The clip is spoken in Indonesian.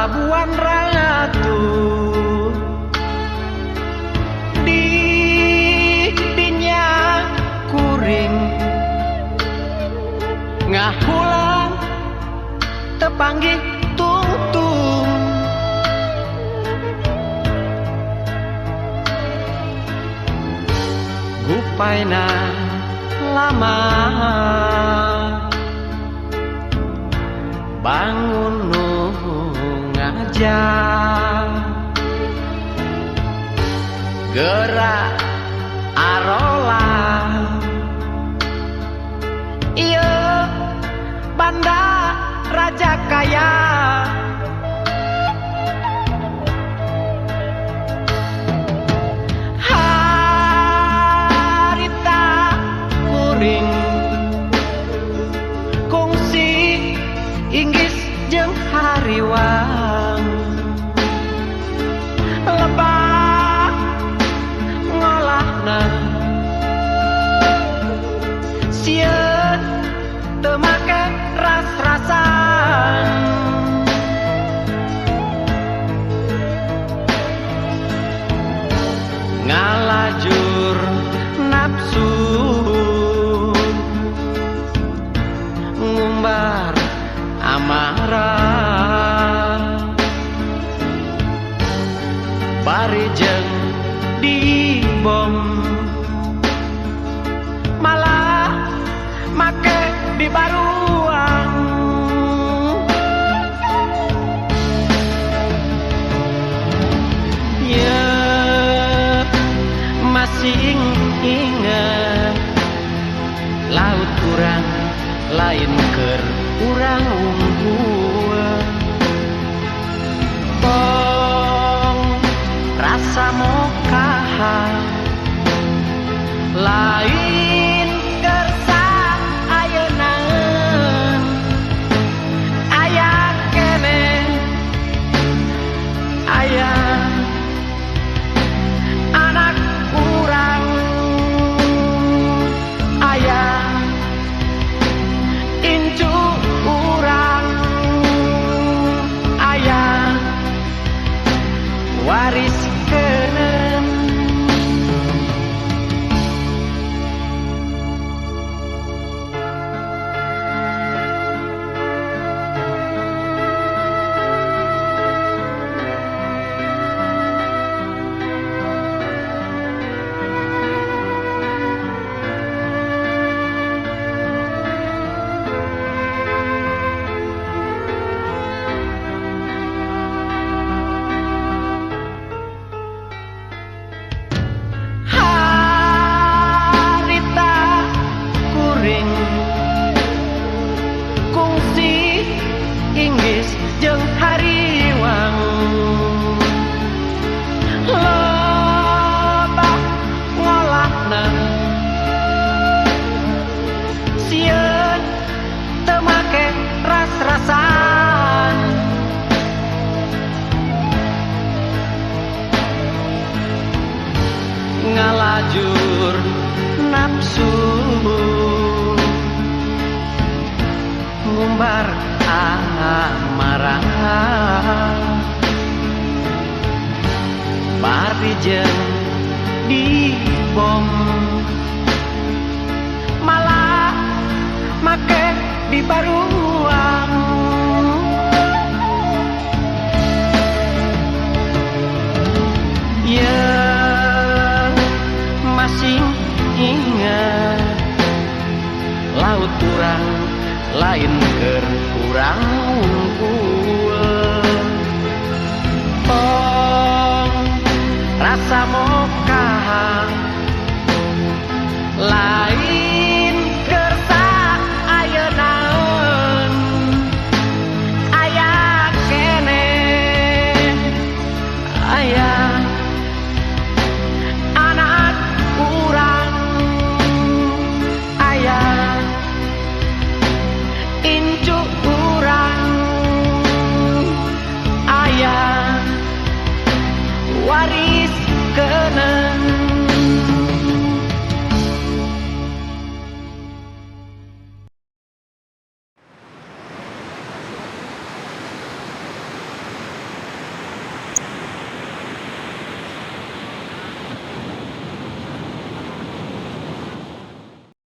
Labuan Ratu di dinya kuring ngahulang tepanggih tungtung gupaina lama bangun nu ngajak gerak arola iya banda raja kaya harita kuring kungsi inggis jeung hariwang lebah ngolahna sieun teu make ras-rasan ngalajur nafsu ngumbar amarah bari jeung dibom malah make di baruang ya masih ingat laut kurang lain keur urang unggul bong rasa mokaha lain kersa ayeuna aya kene aya anak urang aya incu urang aya waris keuneum Inggris jeung hariwang lobah ngolahna sieun teu make ras-rasan ngalajur nafsu ngumbar amarah bari jeung dibom malah make di baruang ya masih ingat laut kurang lain keur urang